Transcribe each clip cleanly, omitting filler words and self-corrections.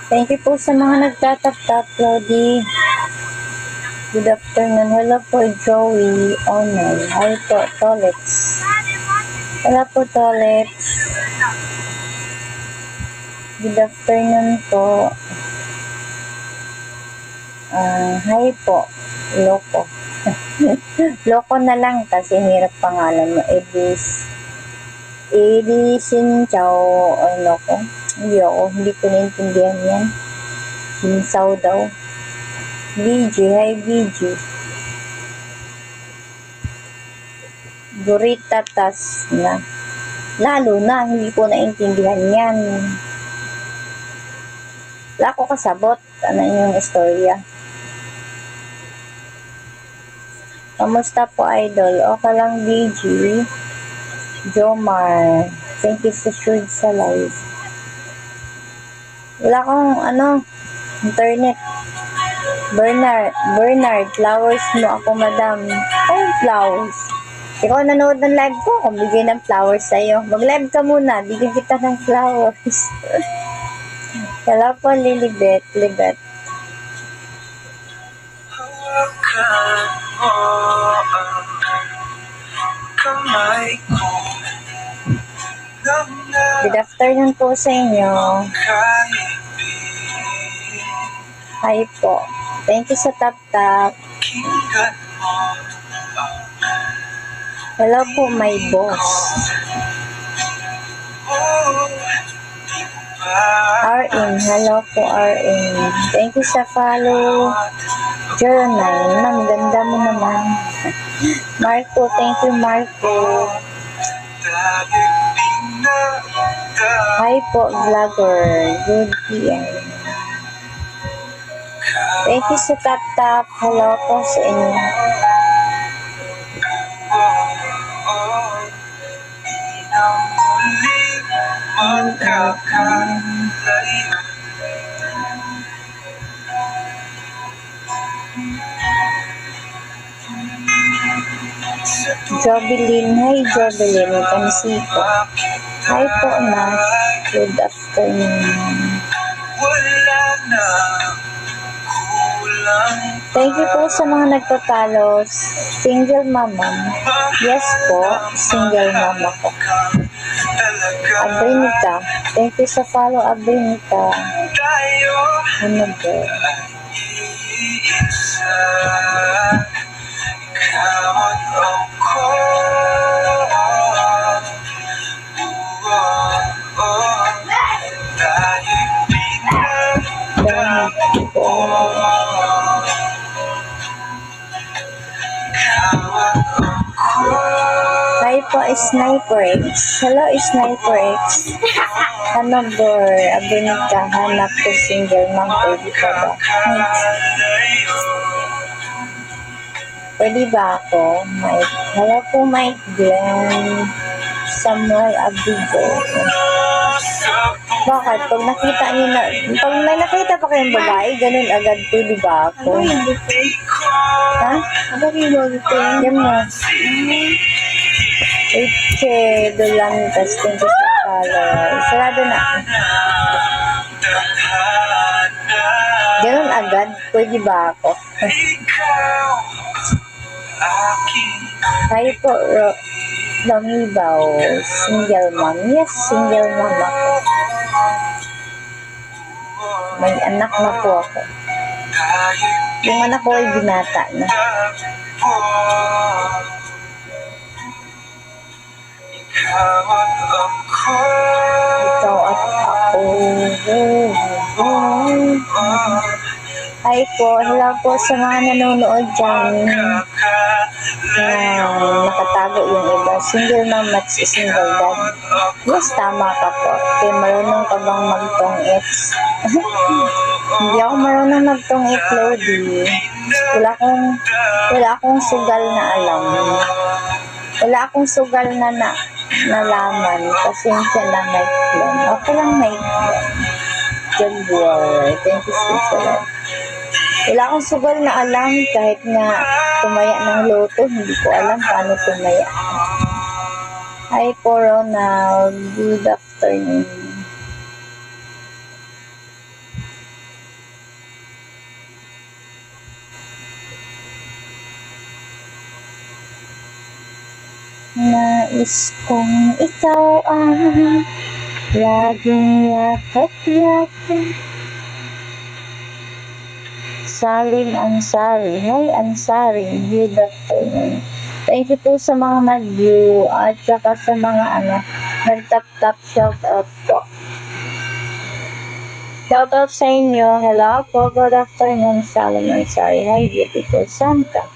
Thank you po sa mga nagtatap-tap, Lodi. Good afternoon. Hello po, Joey. Onay. Hi po, Tolets. Hello po, Tolets. Good afternoon po. Hi po, Loko. Loko na lang kasi hirap pangalan mo. Edisin Chow. Loko. Hindi ko naintindihan yan. Hinsaw daw. BG, hi BG. Guritatas na. Lalo na, hindi ko naintindihan yan. Wala ko kasabot. Ano yung istorya? Kamusta po, idol? Okay lang, BG. Jomar. Thank you sa shoot sa live. Wala akong, internet. Bernard, flowers mo ako, madam. Ay, flowers. Ikaw nanood ng live ko, kung bigyan ng flowers sa'yo. Mag-live ka muna, bigyan kita ng flowers. Hello po, Lilibet. Good afternoon po sa inyo. Hi po. Thank you sa tap-tap. Hello po, my boss. RN. Hello po, RN. Thank you sa follow. Journal. Ma'am, ganda mo naman. Marco, thank you, Marco. Hi po, vlogger. Good PM. Thank you sa tap-tap. Hello po sa inyo. Jovelyn. Hi, Jovelyn. Kanisiko. Hi po, Nas. Good afternoon. Thank you po sa mga nagpapalo. Single mama. Yes po, single mama po. Abrinita. Thank you sa follow, Abrinita. Ano ba? Hi po, Sniper X. Hello, Sniper X. Hanobor, Abinita, hanap ko single mom, pwede ka ba? Pwede ba ako? Mike. Hello po, Mike Glenn. Samuel Abigo. Bakit? Pag nakita niyo na, pag may nakita pa kayong babae, ganun agad, pwede ba ako? Ha? Ano yung logo? Yan mo. Eche, dolang testing ko sa follow. Sarado na. Ganun agad, pwede ba ako? Hi po, Lamibaw. Single mom. Yes, single mom ako. May anak na po ako. Yung anak ko ay binata na. Ikaw at ako. Hi po, hello po sa mga nanonood dyan na nakatago yung iba. Single mom at single dad. Yes, tama ka po. Kaya marunong ka bang magtong-ex? Hindi ako marunong magtong-ex, Lodi. Wala akong sugal na alam. Wala akong sugal na nalaman. Pasensya na, Mike Glenn. Okay lang, Mike Glenn. Jaguar. Thank you so much. Wala akong sugal na alam kahit nga tumaya ng loto. Hindi ko alam paano tumaya. Hi po, Ronald. Good afternoon. nais kong ikaw ang laging yakap-yakap. Salim Ansari. Hi Ansari, good afternoon. Thank you po sa mga nag-view at saka sa mga nag-tap-tap shout out po. Shout out sa inyo. Hello po, good afternoon Salim Ansari. Hi beautiful Santa.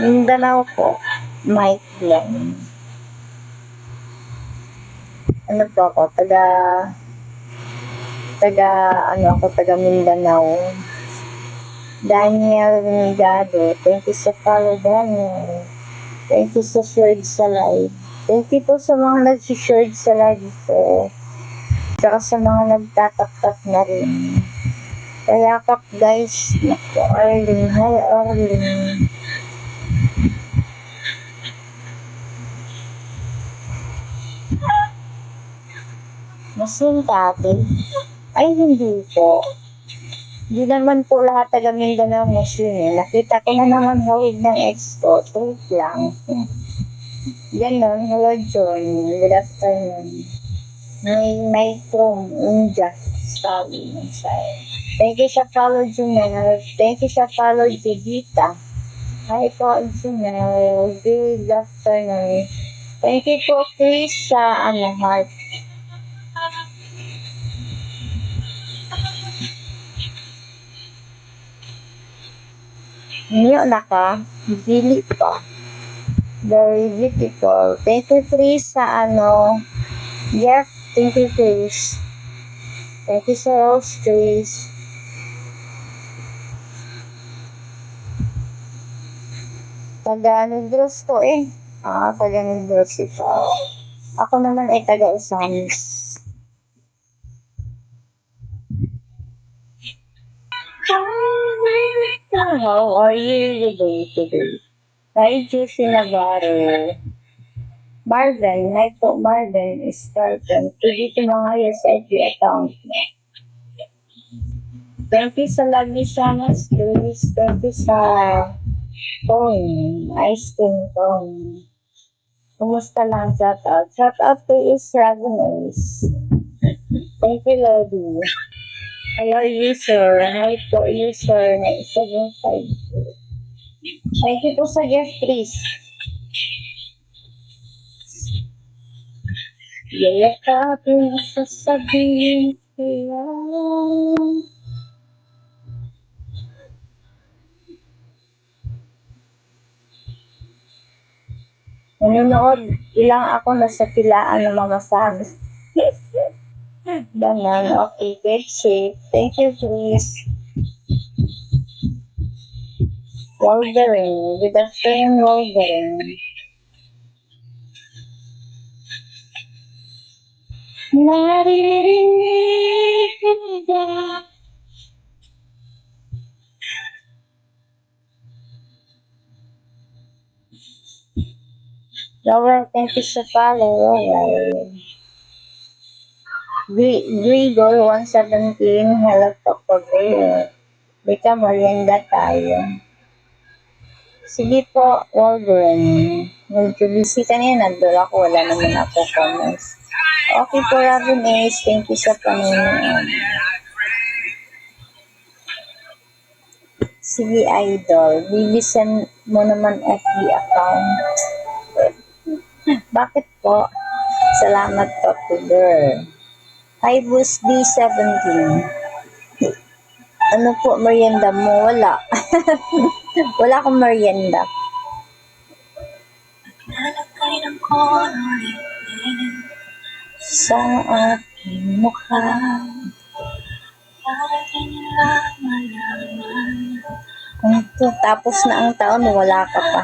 Mindanao po. Mike Glenn. Ano po ako? Taga Mindanao. Daniel Nigado. Thank you sa follow, Daniel. Thank you sa shared sa live. Thank you po sa mga nag-shared sa live po. Tsaka sa mga nagtatak-tak na rin. Kaya kap guys. Naku, Arlene. Hi, Arlene. Masintate? Ay, hindi po. Hindi naman po lahat taga Mindanao Muslim. Nakita ko na naman hawig ng expo. Tulad lang. Ganon. Hello, John. Good afternoon. May from India. Sabi ng sa'yo. Thank you sa follow, Junel. Thank you sa follow, Jigita. Hi po, Junel. Good afternoon. Thank you po, Chris, sa heart. Niyo na ka, dili pa. Very beautiful. Thank you, Chris, sa Jeff, thank you, Chris. Thank you so much, Chris. Taga-Negros ko eh. Taga-Negros ito. Ako naman ay taga-Usamis. How are you today? Hi, Juicy Navarro. Marvin, hi po Marvin, is starting to dito mga USIP account mo. Thank you sa lagi sana, please. Thank you sa phone, ice cream phone. Kumusta lang, shout out? Shout out to Israel Ace. Thank you, Lodi. Hello, user. Hi po, user na 75. Thank you po sa gift, please. Yayakapin sasabihin kaya. Nanonood ilang ako nasa pilaan ng mga fans. Ganyan, okay, get safe. Thank you, please. Wolverine, good afternoon, Wolverine. Naririnig ka. Lower, thank you sa follow. Grigor 117, hello po po girl. Bika merienda tayo. Sige po, Wolverine. Nag-busy kanina, nandun ako, wala naman ako comments. Okay po, Robin Ace, thank you sa panonood. Sige, idol. Bilisan mo naman FB account. Bakit po? Salamat po, girl. Hi, Bus D17. Ano po, merienda mo? Wala. Wala akong merienda. Sa aking mukha. Tapos na ang taon, wala ka pa.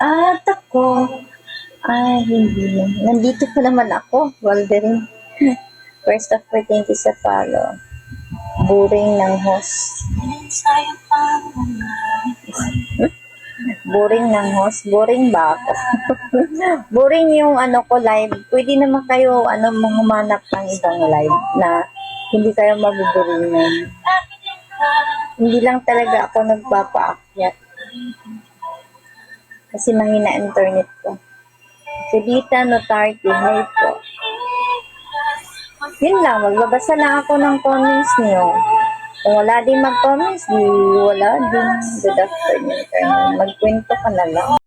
At ako, ay hindi mo. Nandito pa naman ako, Wolverine. First of all, thank you sa follow. Boring ng host. Boring ng host? Boring ba ako? Boring yung ko live. Pwede naman kayo humanap ng ibang live na hindi kayo mabuboringan. Hindi lang talaga ako nagpapaakyat. Kasi mahina internet ko. Kadita Notarty, hi po. Yun lang, magbabasa lang ako ng comments niyo. Kung wala din mag-comments, di wala din. Good afternoon. Magkwento ka na lang.